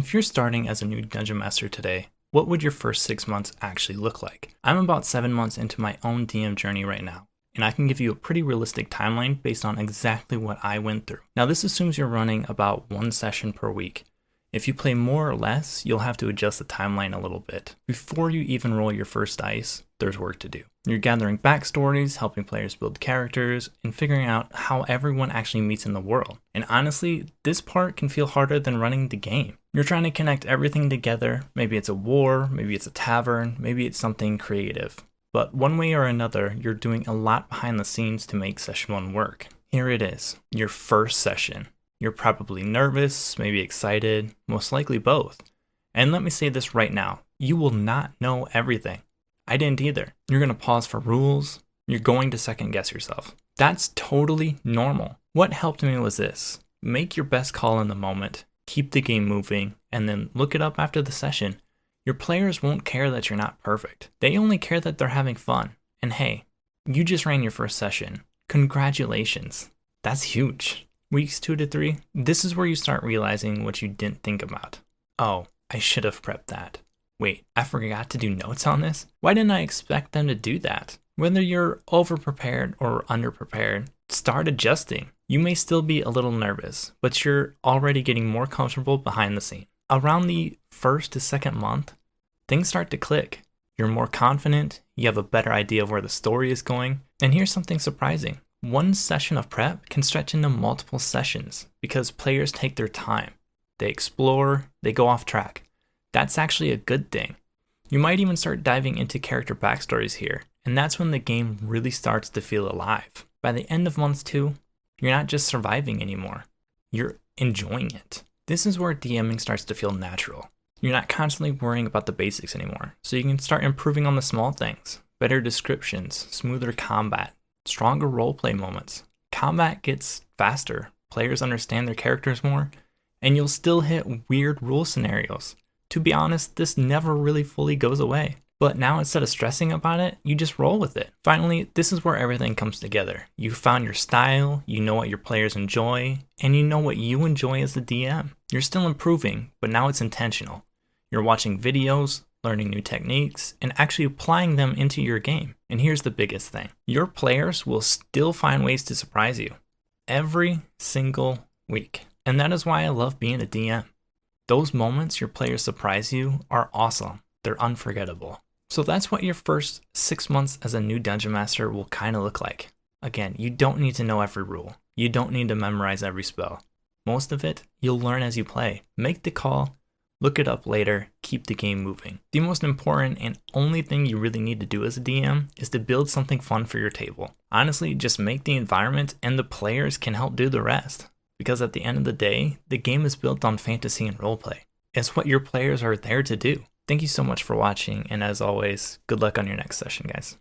If you're starting as a new Dungeon Master today, what would your first 6 months actually look like? I'm about 7 months into my own DM journey right now, and I can give you a pretty realistic timeline based on exactly what I went through. Now this assumes you're running about 1 session per week. If you play more or less, you'll have to adjust the timeline a little bit. Before you even roll your first dice, there's work to do. You're gathering backstories, helping players build characters, and figuring out how everyone actually meets in the world. And honestly, this part can feel harder than running the game. You're trying to connect everything together. Maybe it's a war, maybe it's a tavern, maybe it's something creative. But one way or another, you're doing a lot behind the scenes to make session 1 work. Here it is, your first session. You're probably nervous, maybe excited, most likely both. And let me say this right now, you will not know everything. I didn't either. You're going to pause for rules. You're going to second guess yourself. That's totally normal. What helped me was this. Make your best call in the moment, keep the game moving, and then look it up after the session. Your players won't care that you're not perfect. They only care that they're having fun. And hey, you just ran your first session. Congratulations. That's huge. Weeks 2 to 3, this is where you start realizing what you didn't think about. Oh, I should have prepped that. Wait, I forgot to do notes on this? Why didn't I expect them to do that? Whether you're over-prepared or under-prepared, start adjusting. You may still be a little nervous, but you're already getting more comfortable behind the scene. Around the first to second month, things start to click. You're more confident, you have a better idea of where the story is going, and here's something surprising. 1 session of prep can stretch into multiple sessions because players take their time. They explore, they go off track. That's actually a good thing. You might even start diving into character backstories here, and that's when the game really starts to feel alive. By the end of month 2, you're not just surviving anymore, you're enjoying it. This is where DMing starts to feel natural. You're not constantly worrying about the basics anymore, so you can start improving on the small things. Better descriptions, smoother combat, stronger roleplay moments. Combat gets faster, players understand their characters more, and you'll still hit weird rule scenarios. To be honest, this never really fully goes away. But now instead of stressing about it, you just roll with it. Finally, this is where everything comes together. You found your style, you know what your players enjoy, and you know what you enjoy as the DM. You're still improving, but now it's intentional. You're watching videos, learning new techniques, and actually applying them into your game. And here's the biggest thing. Your players will still find ways to surprise you every single week. And that is why I love being a DM. Those moments your players surprise you are awesome. They're unforgettable. So that's what your first 6 months as a new Dungeon Master will kind of look like. Again, you don't need to know every rule. You don't need to memorize every spell. Most of it, you'll learn as you play. Make the call, look it up later, keep the game moving. The most important and only thing you really need to do as a DM is to build something fun for your table. Honestly, just make the environment and the players can help do the rest. Because at the end of the day, the game is built on fantasy and roleplay. It's what your players are there to do. Thank you so much for watching, and as always, good luck on your next session, guys.